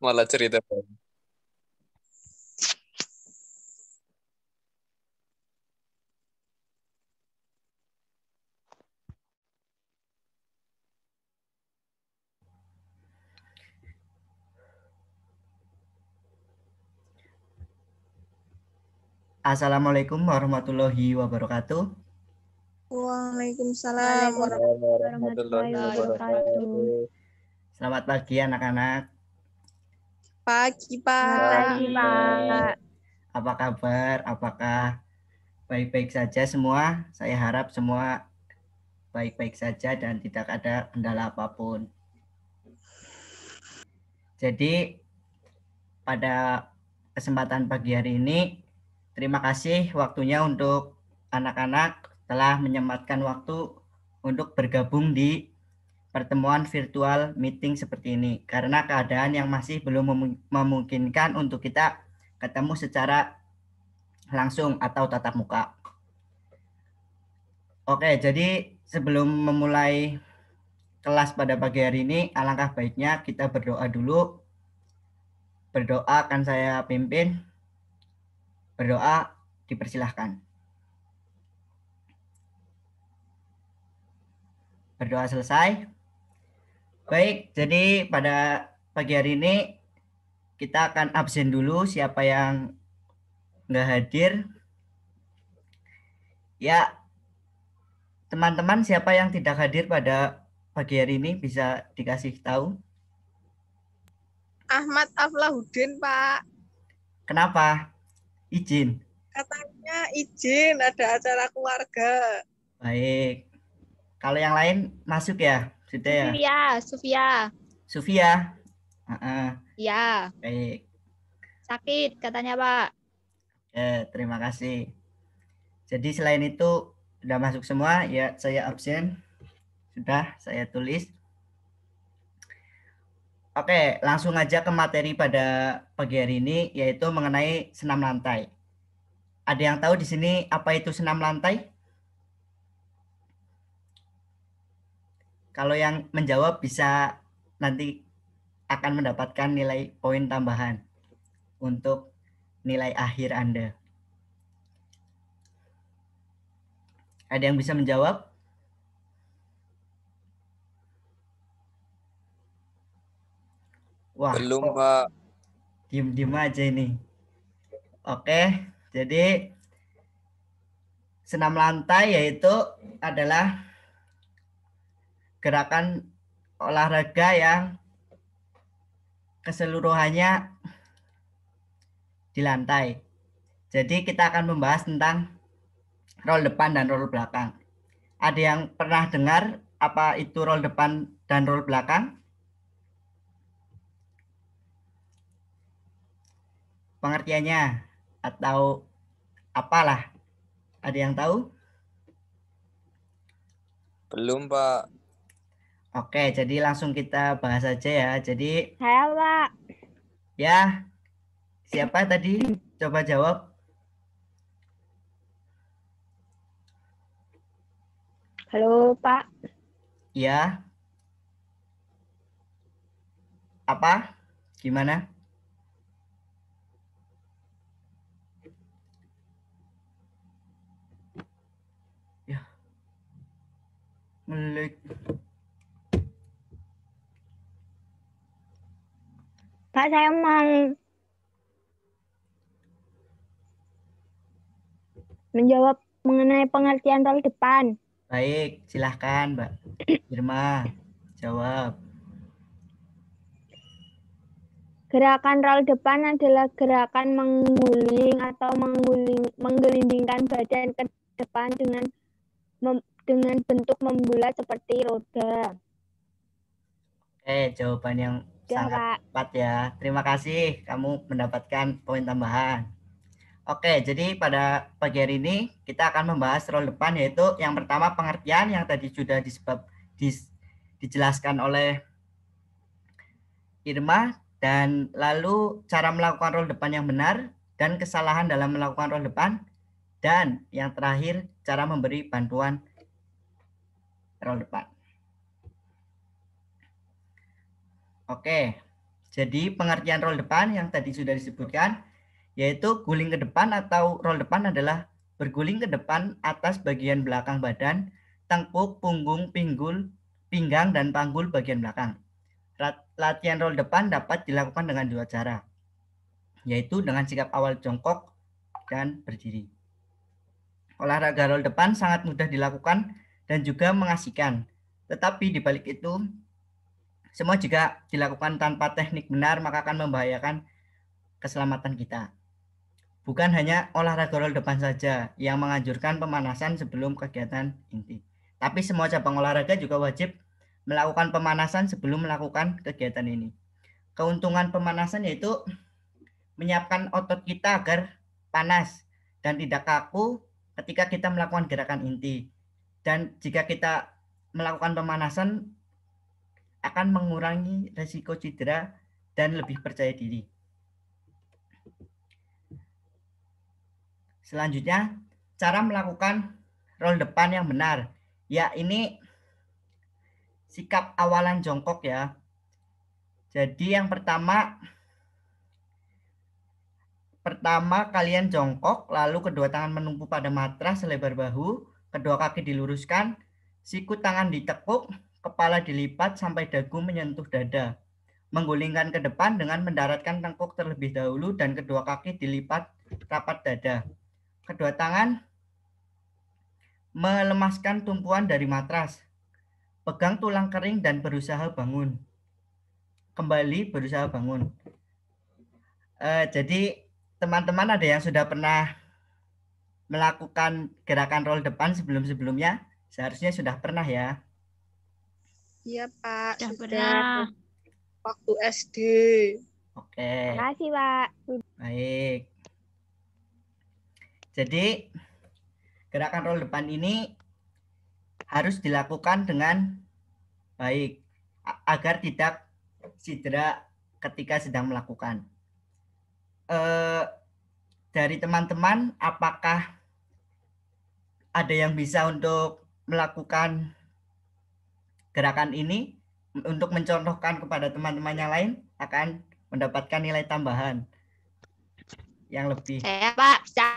Malah cerita. Assalamualaikum warahmatullahi wabarakatuh. Waalaikumsalam Warahmatullahi wabarakatuh. Selamat pagi anak-anak. Pagi, Pak. Pagi, Pak. Apa kabar? Apakah baik-baik saja semua? Saya harap semua baik-baik saja dan tidak ada kendala apapun. Jadi pada kesempatan pagi hari ini, terima kasih waktunya untuk anak-anak telah menyempatkan waktu untuk bergabung di pertemuan virtual meeting seperti ini. Karena keadaan yang masih belum memungkinkan untuk kita ketemu secara langsung atau tatap muka. Oke, jadi sebelum memulai kelas pada pagi hari ini, alangkah baiknya kita berdoa dulu. Berdoa akan saya pimpin. Berdoa dipersilahkan. Berdoa selesai. Baik, jadi pada pagi hari ini kita akan absen dulu siapa yang nggak hadir. Ya, teman-teman siapa yang tidak hadir pada pagi hari ini bisa dikasih tahu. Ahmad Aflahuddin, Pak. Kenapa? Izin. Katanya izin ada acara keluarga. Baik. Kalau yang lain masuk ya? Sudah ya? Sufia. Ya. Baik. Sakit katanya, Pak. Terima kasih. Jadi selain itu sudah masuk semua, ya saya absen. Sudah saya tulis. Oke, langsung aja ke materi pada pagi hari ini, yaitu mengenai senam lantai. Ada yang tahu di sini apa itu senam lantai? Kalau yang menjawab bisa nanti akan mendapatkan nilai poin tambahan untuk nilai akhir Anda. Ada yang bisa menjawab? Wah, Belum, Pak. Diem-diem aja ini. Oke, jadi senam lantai yaitu adalah gerakan olahraga yang keseluruhannya di lantai. Jadi kita akan membahas tentang roll depan dan roll belakang. Ada yang pernah dengar apa itu roll depan dan roll belakang? Pengertiannya atau apalah? Ada yang tahu? Belum, Pak. Oke, jadi langsung kita bahas aja ya. Jadi Saya, Pak. ya, siapa tadi? Coba jawab. Halo, Pak. Ya. Apa? Gimana? Ya. Ngelik. Pak, saya mau menjawab mengenai pengertian roll depan. Baik, silahkan Mbak Irma. Jawab. Gerakan roll depan adalah gerakan mengguling atau menggelindingkan badan ke depan dengan bentuk membulat seperti roda. Jawaban yang sangat Pak. tepat ya. Terima kasih kamu mendapatkan poin tambahan. Oke, jadi pada pagi hari ini kita akan membahas roll depan, yaitu yang pertama pengertian yang tadi sudah dijelaskan oleh Irma, dan lalu cara melakukan roll depan yang benar dan kesalahan dalam melakukan roll depan, dan yang terakhir cara memberi bantuan roll depan. Oke, Jadi pengertian roll depan yang tadi sudah disebutkan, yaitu guling ke depan atau roll depan adalah berguling ke depan atas bagian belakang badan, tengkuk, punggung, pinggul, pinggang, dan panggul bagian belakang. Latihan roll depan dapat dilakukan dengan dua cara, yaitu dengan sikap awal jongkok dan berdiri. Olahraga roll depan sangat mudah dilakukan dan juga mengasihkan. Tetapi di balik itu, semua jika dilakukan tanpa teknik benar maka akan membahayakan keselamatan kita. Bukan hanya olahraga roll depan saja yang menganjurkan pemanasan sebelum kegiatan inti. Tapi semua cabang olahraga juga wajib melakukan pemanasan sebelum melakukan kegiatan ini. Keuntungan pemanasan yaitu menyiapkan otot kita agar panas dan tidak kaku ketika kita melakukan gerakan inti. Dan jika kita melakukan pemanasan akan mengurangi risiko cedera dan lebih percaya diri. Selanjutnya, cara melakukan roll depan yang benar. Ya, ini sikap awalan jongkok ya. Jadi yang pertama kalian jongkok, lalu kedua tangan menumpu pada matras selebar bahu, kedua kaki diluruskan, siku tangan ditekuk, kepala dilipat sampai dagu menyentuh dada. Menggulingkan ke depan dengan mendaratkan tengkuk terlebih dahulu dan kedua kaki dilipat rapat dada. Kedua tangan melemaskan tumpuan dari matras. Pegang tulang kering dan berusaha bangun. Kembali berusaha bangun. Jadi teman-teman ada yang sudah pernah melakukan gerakan roll depan sebelum-sebelumnya? Seharusnya sudah pernah ya. Iya, Pak. Sudah Sudah. pernah. Waktu SD. Oke, Makasih, Pak. baik. Jadi gerakan roll depan ini harus dilakukan dengan baik agar tidak cedera ketika sedang melakukan. Dari teman-teman, apakah ada yang bisa untuk melakukan gerakan ini untuk mencontohkan kepada teman-teman yang lain akan mendapatkan nilai tambahan yang lebih. Saya Pak, bisa.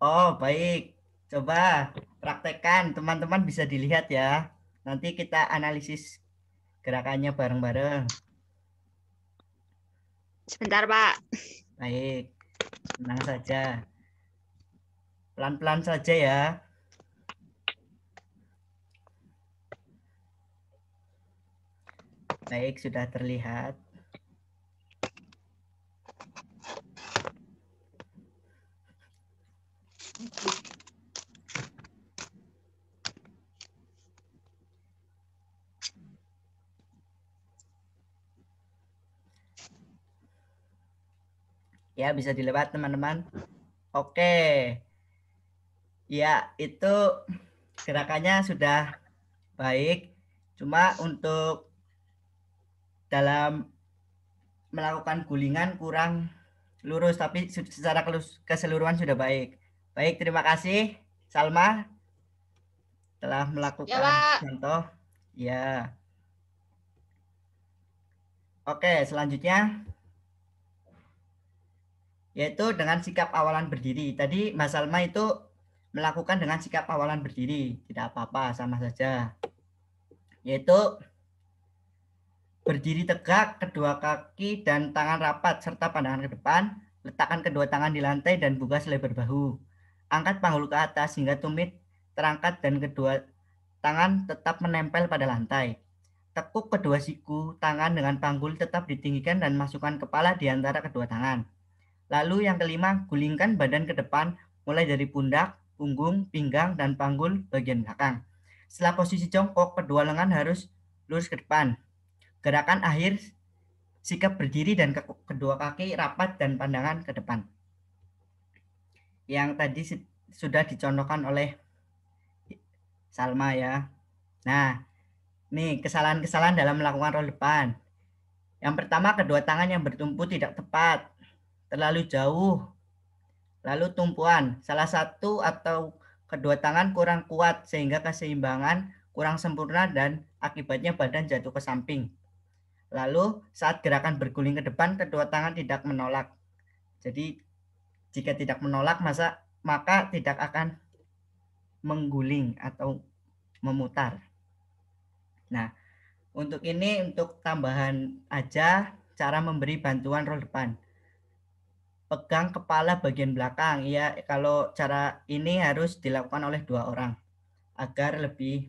Oh, baik. Coba praktekkan, teman-teman bisa dilihat ya. Nanti kita analisis gerakannya bareng-bareng. Sebentar Pak. Baik, tenang saja. Pelan-pelan saja ya. Baik, sudah terlihat. Ya, bisa dilihat teman-teman. Oke. Ya, itu gerakannya sudah baik. Cuma untuk dalam melakukan gulingan kurang lurus, tapi secara keseluruhan sudah baik. Baik, terima kasih Salma telah melakukan contoh. Ya. Oke, selanjutnya yaitu dengan sikap awalan berdiri. Tadi Mas Salma itu melakukan dengan sikap awalan berdiri, tidak apa-apa, sama saja. Yaitu berdiri tegak, kedua kaki dan tangan rapat serta pandangan ke depan. Letakkan kedua tangan di lantai dan buka selebar bahu. Angkat panggul ke atas hingga tumit terangkat dan kedua tangan tetap menempel pada lantai. Tekuk kedua siku tangan dengan panggul tetap ditinggikan dan masukkan kepala di antara kedua tangan. Lalu yang kelima, gulingkan badan ke depan mulai dari pundak, punggung, pinggang, dan panggul bagian belakang. Setelah posisi jongkok, kedua lengan harus lurus ke depan. Gerakan akhir, sikap berdiri dan kedua kaki rapat dan pandangan ke depan. Yang tadi sudah dicontohkan oleh Salma ya. Nah, nih kesalahan-kesalahan dalam melakukan roll depan. Yang pertama, kedua tangan yang bertumpu tidak tepat, terlalu jauh, lalu tumpuan. Salah satu atau kedua tangan kurang kuat sehingga keseimbangan kurang sempurna dan akibatnya badan jatuh ke samping. Lalu saat gerakan berguling ke depan, kedua tangan tidak menolak. Jadi jika tidak menolak, maka tidak akan mengguling atau memutar. Nah, untuk tambahan aja cara memberi bantuan roll depan. Pegang kepala bagian belakang. Ya, kalau cara ini harus dilakukan oleh 2 orang agar lebih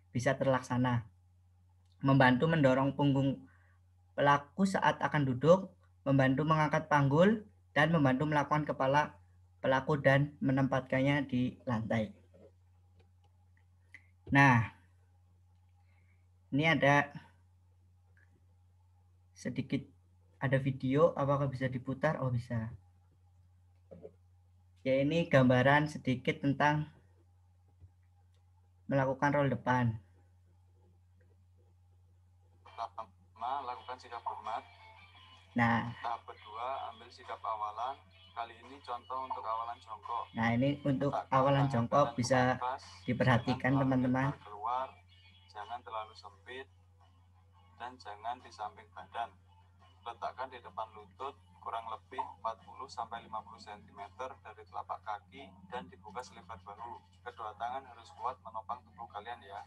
bisa terlaksana. Membantu mendorong punggung pelaku saat akan duduk, membantu mengangkat panggul, dan membantu melakukan kepala pelaku dan menempatkannya di lantai. Nah, ini ada sedikit video, apakah bisa diputar? Oh, bisa. Ya, ini gambaran sedikit tentang melakukan roll depan. Pertama, lakukan sikap hormat. Nah, tahap kedua, ambil sikap awalan. Kali ini contoh untuk awalan jongkok. Nah, ini untuk awalan jongkok bisa diperhatikan teman-teman. Keluar, jangan terlalu sempit dan jangan di samping badan. Letakkan di depan lutut kurang lebih 40-50 cm dari telapak kaki dan dibuka selebar bahu. Kedua tangan harus kuat menopang tubuh kalian ya.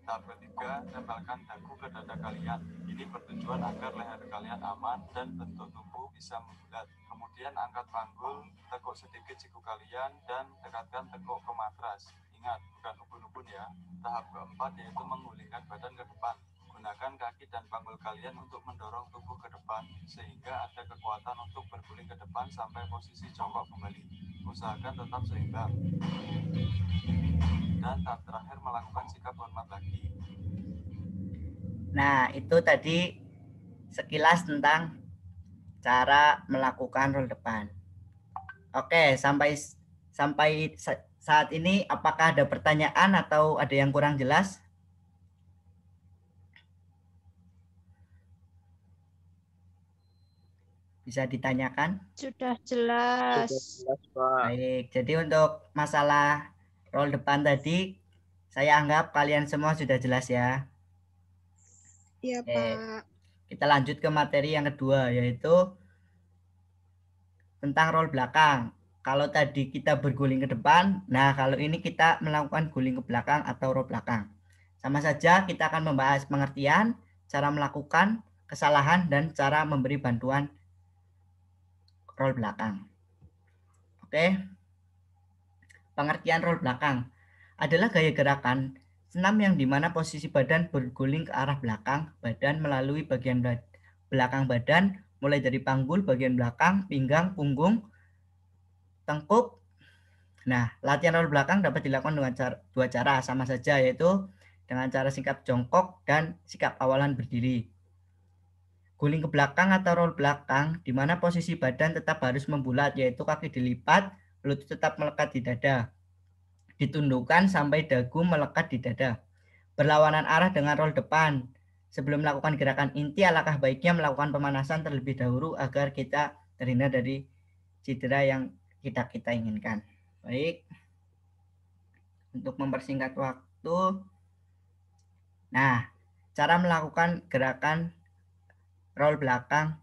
Tahap ketiga, tempelkan dagu ke dada kalian. Ini bertujuan agar leher kalian aman dan bentuk tubuh bisa membulat. Kemudian angkat panggul, tekuk sedikit siku kalian dan dekatkan tekuk ke matras. Ingat, bukan ubun-ubun ya. Tahap keempat yaitu menggulingkan badan ke depan. Gunakan kaki dan panggul kalian untuk mendorong tubuh ke depan sehingga ada kekuatan untuk berguling ke depan sampai posisi jongkok kembali. Usahakan tetap seimbang. Dan tahap terakhir melakukan sikap hormat lagi. Nah, itu tadi sekilas tentang cara melakukan roll depan. Oke, sampai saat ini apakah ada pertanyaan atau ada yang kurang jelas? Bisa ditanyakan? Sudah jelas. Jelas, Pak. Baik, jadi untuk masalah roll depan tadi, saya anggap kalian semua sudah jelas ya. Iya, Oke, Pak. kita lanjut ke materi yang kedua, yaitu tentang roll belakang. Kalau tadi kita berguling ke depan, nah kalau ini kita melakukan guling ke belakang atau roll belakang. Sama saja kita akan membahas pengertian, cara melakukan, kesalahan, dan cara memberi bantuan roll belakang. Oke. Pengertian roll belakang adalah gaya gerakan senam yang dimana posisi badan berguling ke arah belakang badan melalui bagian belakang badan, mulai dari panggul bagian belakang, pinggang, punggung, tengkuk. Nah, latihan roll belakang dapat dilakukan dengan dua cara sama saja, yaitu dengan cara sikap jongkok dan sikap awalan berdiri. Guling ke belakang atau roll belakang, di mana posisi badan tetap harus membulat, yaitu kaki dilipat, lutut tetap melekat di dada. Ditundukkan sampai dagu melekat di dada. Berlawanan arah dengan roll depan. Sebelum melakukan gerakan inti, alangkah baiknya melakukan pemanasan terlebih dahulu agar kita terhindar dari cedera yang kita inginkan. Baik. Untuk mempersingkat waktu. Nah, cara melakukan gerakan roll belakang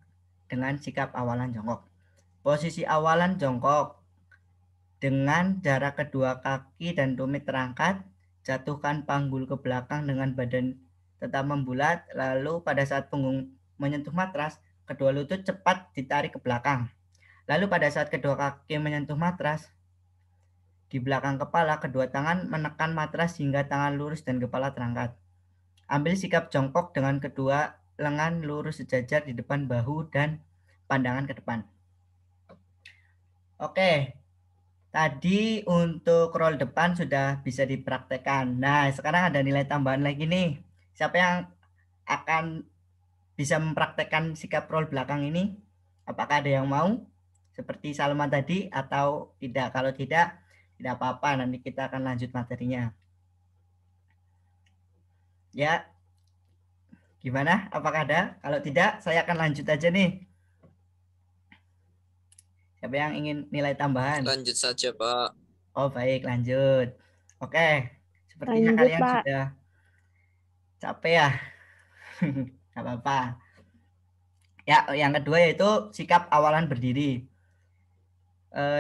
dengan sikap awalan jongkok. Posisi awalan jongkok dengan jarak kedua kaki dan tumit terangkat, jatuhkan panggul ke belakang dengan badan tetap membulat, lalu pada saat punggung menyentuh matras, kedua lutut cepat ditarik ke belakang. Lalu pada saat kedua kaki menyentuh matras, di belakang kepala, kedua tangan menekan matras hingga tangan lurus dan kepala terangkat. Ambil sikap jongkok dengan kedua lengan lurus sejajar di depan bahu dan pandangan ke depan. Oke, tadi untuk roll depan sudah bisa dipraktekkan. Nah, sekarang ada nilai tambahan lagi nih. Siapa yang akan bisa mempraktekkan sikap roll belakang ini? Apakah ada yang mau? Seperti Salma tadi atau tidak? Kalau tidak apa-apa. Nanti kita akan lanjut materinya. Ya, gimana? Apakah ada? Kalau tidak, saya akan lanjut aja nih. Siapa yang ingin nilai tambahan? Lanjut saja, Pak. Oh, baik, lanjut. Oke, sepertinya Lanjut, kalian Pak. sudah capek ya. nggak apa-apa. Ya, yang kedua yaitu sikap awalan berdiri.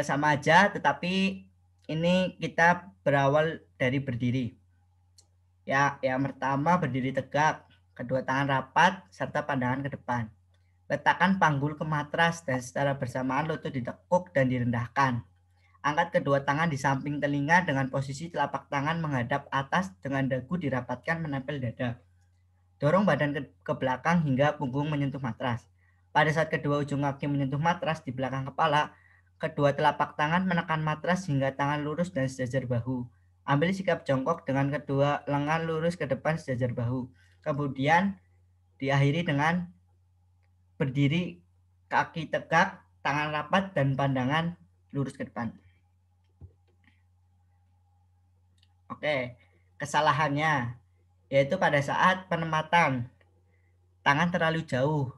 Sama aja, tetapi ini kita berawal dari berdiri. Ya, yang pertama berdiri tegak, kedua tangan rapat, serta pandangan ke depan. Letakkan panggul ke matras dan secara bersamaan lutut ditekuk dan direndahkan. Angkat kedua tangan di samping telinga dengan posisi telapak tangan menghadap atas dengan dagu dirapatkan menempel dada. Dorong badan ke belakang hingga punggung menyentuh matras. Pada saat kedua ujung kaki menyentuh matras di belakang kepala, kedua telapak tangan menekan matras hingga tangan lurus dan sejajar bahu. Ambil sikap jongkok dengan kedua lengan lurus ke depan sejajar bahu. Kemudian diakhiri dengan berdiri kaki tegak, tangan rapat, dan pandangan lurus ke depan. Oke, kesalahannya yaitu pada saat penempatan tangan terlalu jauh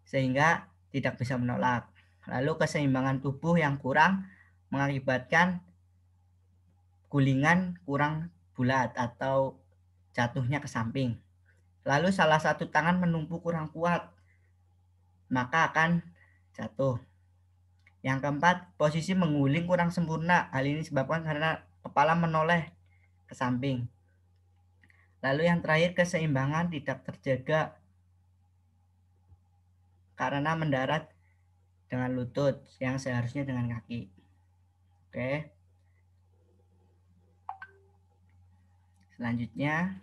sehingga tidak bisa menolak. Lalu keseimbangan tubuh yang kurang mengakibatkan gulingan kurang bulat atau jatuhnya ke samping. Lalu salah satu tangan menumpu kurang kuat, maka akan jatuh. Yang keempat, posisi mengguling kurang sempurna. Hal ini disebabkan karena kepala menoleh ke samping. Lalu yang terakhir, keseimbangan tidak terjaga karena mendarat dengan lutut yang seharusnya dengan kaki. Oke. Selanjutnya,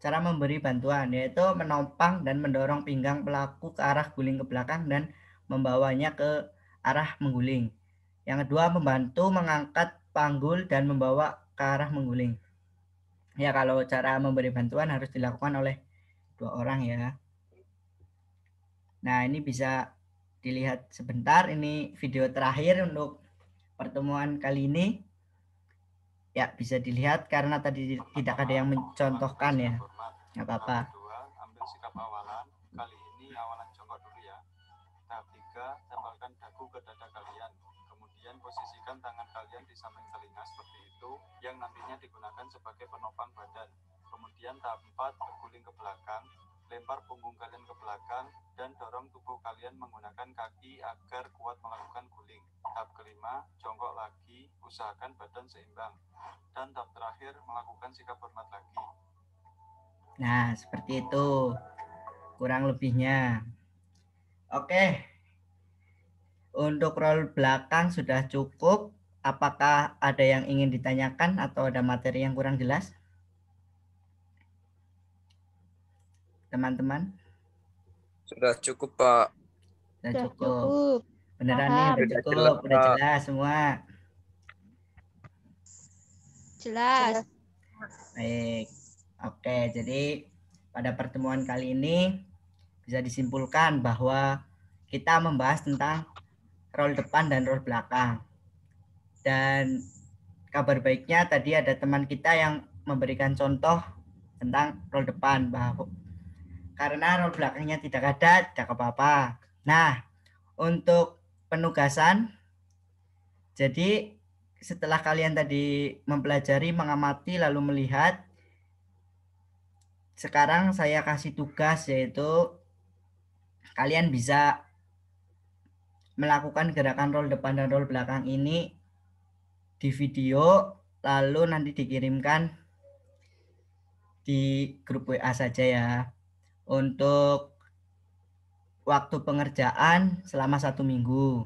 cara memberi bantuan yaitu menopang dan mendorong pinggang pelaku ke arah guling ke belakang dan membawanya ke arah mengguling. Yang kedua, membantu mengangkat panggul dan membawa ke arah mengguling. Ya, kalau cara memberi bantuan harus dilakukan oleh 2 orang ya. Nah, ini bisa dilihat sebentar. Ini video terakhir untuk pertemuan kali ini. Ya, bisa dilihat karena tadi tidak ada yang mencontohkan ya. Nggak apa-apa. Kedua, ambil sikap awalan. Kali ini awalan jongkok dulu ya. Tahap 3, tempelkan dagu ke dada kalian. Kemudian posisikan tangan kalian di samping telinga seperti itu, yang nantinya digunakan sebagai penopang badan. Kemudian tahap 4, berguling ke belakang. Lempar punggung kalian ke belakang dan dorong tubuh kalian menggunakan kaki agar kuat melakukan guling. Tahap kelima, jongkok lagi, usahakan badan seimbang. Dan tahap terakhir, melakukan sikap hormat lagi. Nah, seperti itu kurang lebihnya. Oke. Untuk roll belakang sudah cukup. Apakah ada yang ingin ditanyakan atau ada materi yang kurang jelas? Teman-teman? Sudah cukup, Pak. Sudah Sudah cukup. cukup. Beneran nih, Paham. udah Sudah cukup, jelas, udah Pak. jelas semua. Jelas. Baik. Oke, jadi pada pertemuan kali ini bisa disimpulkan bahwa kita membahas tentang roll depan dan roll belakang. Dan kabar baiknya tadi ada teman kita yang memberikan contoh tentang roll depan, bahwa karena roll belakangnya tidak ada, tidak apa-apa. Nah, untuk penugasan, jadi setelah kalian tadi mempelajari, mengamati, lalu melihat, sekarang saya kasih tugas yaitu kalian bisa melakukan gerakan roll depan dan roll belakang ini di video, lalu nanti dikirimkan di grup WA saja ya. Untuk waktu pengerjaan selama 1 minggu.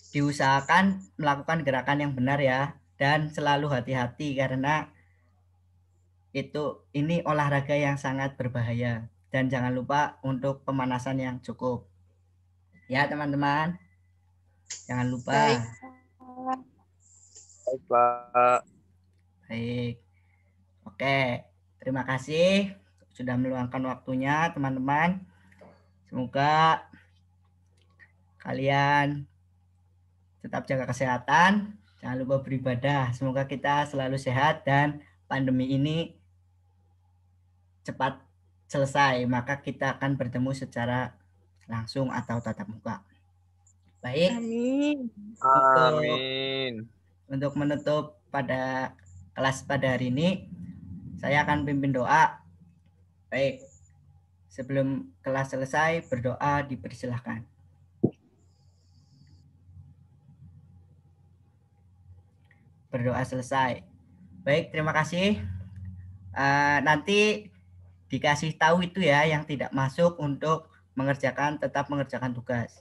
Diusahakan melakukan gerakan yang benar ya, dan selalu hati-hati karena ini olahraga yang sangat berbahaya, dan jangan lupa untuk pemanasan yang cukup. Ya teman-teman, jangan lupa. Baik. Baik, Pak. Baik. Oke, terima kasih sudah meluangkan waktunya teman-teman. Semoga kalian tetap jaga kesehatan, jangan lupa beribadah. Semoga kita selalu sehat dan pandemi ini cepat selesai, maka kita akan bertemu secara langsung atau tatap muka. Baik. Amin. Amin. Untuk menutup pada kelas pada hari ini, Saya akan pimpin doa. Baik. Sebelum kelas selesai, berdoa dipersilahkan. Berdoa selesai. Baik, terima kasih. Nanti dikasih tahu itu ya yang tidak masuk untuk tetap mengerjakan tugas.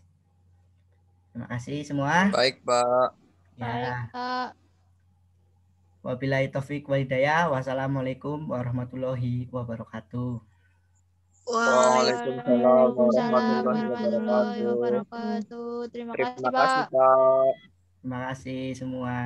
Terima kasih semua. Baik, Pak. Baik, Ya. Pak. Wabillahi taufik wal hidayah. Wassalamualaikum warahmatullahi wabarakatuh. Waalaikumsalam warahmatullahi warahmatullahi wabarakatuh. wabarakatuh. Terima kasih, Terima kasih, Pak. Pak. Terima kasih semua.